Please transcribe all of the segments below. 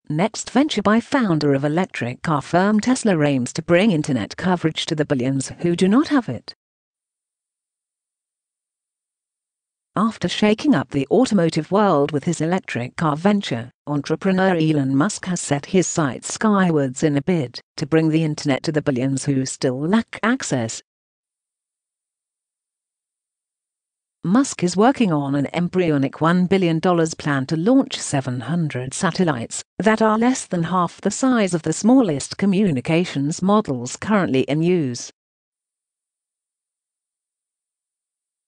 next venture by founder of electric car firm Tesla aims to bring internet coverage to the billions who do not have it. After shaking up the automotive world with his electric car venture, entrepreneur Elon Musk has set his sights skywards in a bid to bring the internet to the billions who still lack access. Musk is working on an embryonic $1 billion plan to launch 700 satellites that are less than half the size of the smallest communications models currently in use.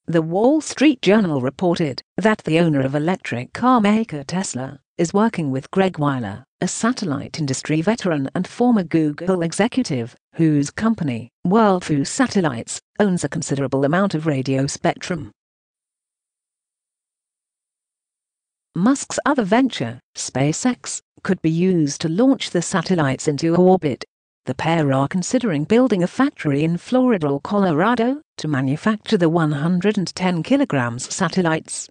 The Wall Street Journal reported that the owner of electric car maker Tesla is working with Greg Wyler, a satellite industry veteran and former Google executive, whose company, WorldVu Satellites, owns a considerable amount of radio spectrum. Musk's other venture, SpaceX, could be used to launch the satellites into orbit. The pair are considering building a factory in Florida or Colorado to manufacture the 110 kilograms satellites.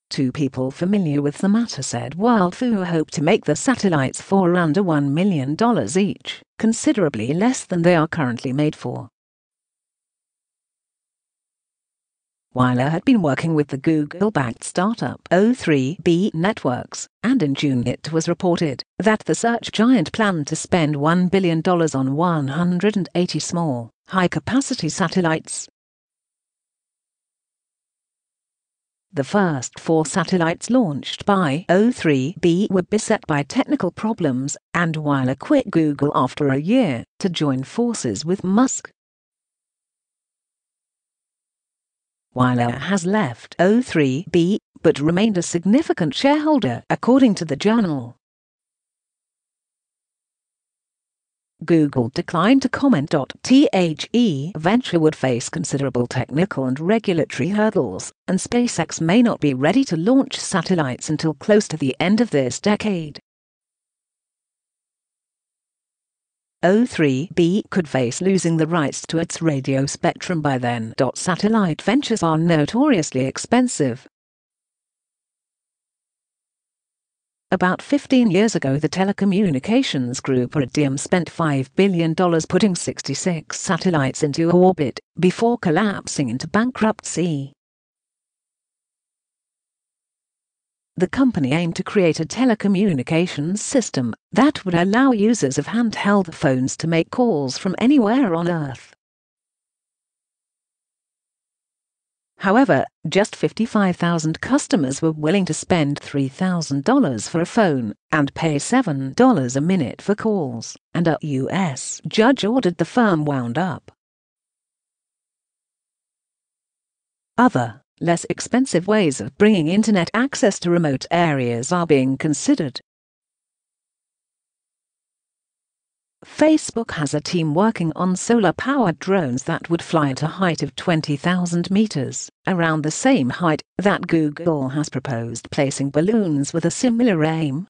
Two people familiar with the matter said WorldVu hope to make the satellites for under $1 million each, considerably less than they are currently made for. Wyler had been working with the Google-backed startup O3B Networks, and in June it was reported that the search giant planned to spend $1 billion on 180 small, high-capacity satellites. The first 4 satellites launched by O3B were beset by technical problems, and Wyler quit Google after a year to join forces with Musk. Wyler has left O3B, but remained a significant shareholder, according to the journal. Google declined to comment. The venture would face considerable technical and regulatory hurdles, and SpaceX may not be ready to launch satellites until close to the end of this decade. O3B could face losing the rights to its radio spectrum by then. Satellite ventures are notoriously expensive. About 15 years ago, the telecommunications group Iridium spent $5 billion putting 66 satellites into orbit, before collapsing into bankruptcy. The company aimed to create a telecommunications system that would allow users of handheld phones to make calls from anywhere on Earth. However, just 55,000 customers were willing to spend $3,000 for a phone and pay $7 a minute for calls, and a U.S. judge ordered the firm wound up. Other, less expensive ways of bringing internet access to remote areas are being considered. Facebook has a team working on solar-powered drones that would fly at a height of 20,000 meters, around the same height that Google has proposed placing balloons with a similar aim.